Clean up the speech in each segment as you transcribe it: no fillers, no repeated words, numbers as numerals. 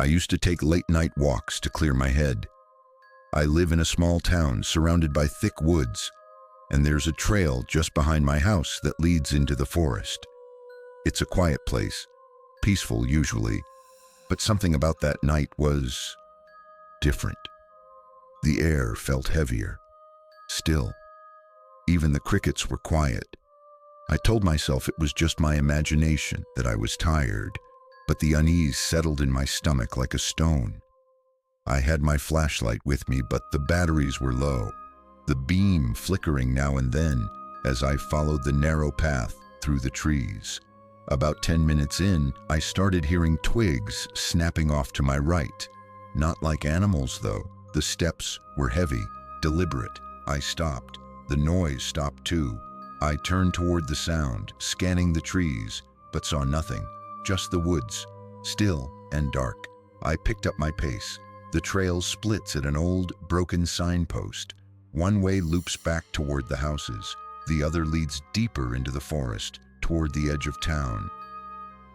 I used to take late-night walks to clear my head. I live in a small town surrounded by thick woods, and there's a trail just behind my house that leads into the forest. It's a quiet place, peaceful usually, but something about that night was different. The air felt heavier, still. Even the crickets were quiet. I told myself it was just my imagination, that I was tired, but the unease settled in my stomach like a stone. I had my flashlight with me, but the batteries were low, the beam flickering now and then as I followed the narrow path through the trees. About 10 minutes in, I started hearing twigs snapping off to my right. Not like animals, though. The steps were heavy, deliberate. I stopped. The noise stopped too. I turned toward the sound, scanning the trees, but saw nothing. Just the woods, still and dark. I picked up my pace. The trail splits at an old, broken signpost. One way loops back toward the houses. The other leads deeper into the forest, toward the edge of town.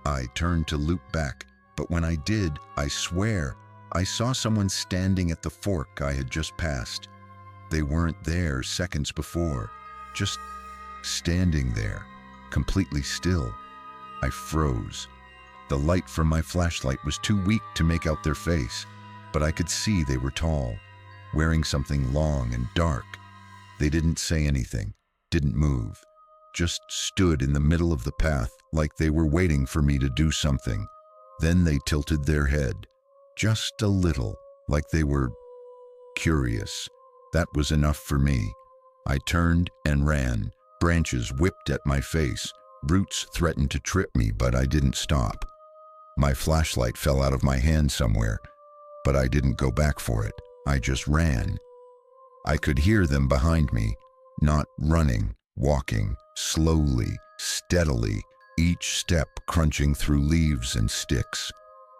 I turned to loop back, but when I did, I swear, I saw someone standing at the fork I had just passed. They weren't there seconds before, just standing there, completely still. I froze. The light from my flashlight was too weak to make out their face, but I could see they were tall, wearing something long and dark. They didn't say anything, didn't move, just stood in the middle of the path like they were waiting for me to do something. Then they tilted their head, just a little, like they were curious. That was enough for me. I turned and ran. Branches whipped at my face. Roots threatened to trip me, but I didn't stop. My flashlight fell out of my hand somewhere, but I didn't go back for it. I just ran. I could hear them behind me, not running, walking, slowly, steadily, each step crunching through leaves and sticks,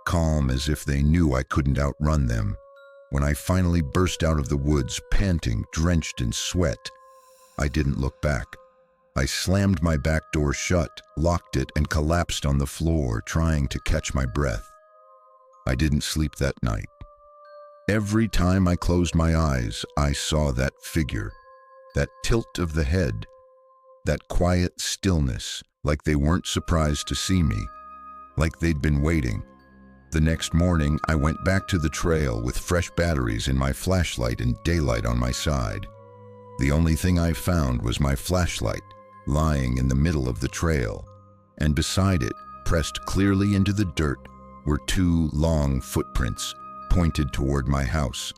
calm as if they knew I couldn't outrun them. When I finally burst out of the woods, panting, drenched in sweat, I didn't look back. I slammed my back door shut, locked it, and collapsed on the floor, trying to catch my breath. I didn't sleep that night. Every time I closed my eyes, I saw that figure, that tilt of the head, that quiet stillness, like they weren't surprised to see me, like they'd been waiting. The next morning, I went back to the trail with fresh batteries in my flashlight and daylight on my side. The only thing I found was my flashlight, lying in the middle of the trail, and beside it, pressed clearly into the dirt, were two long footprints pointed toward my house.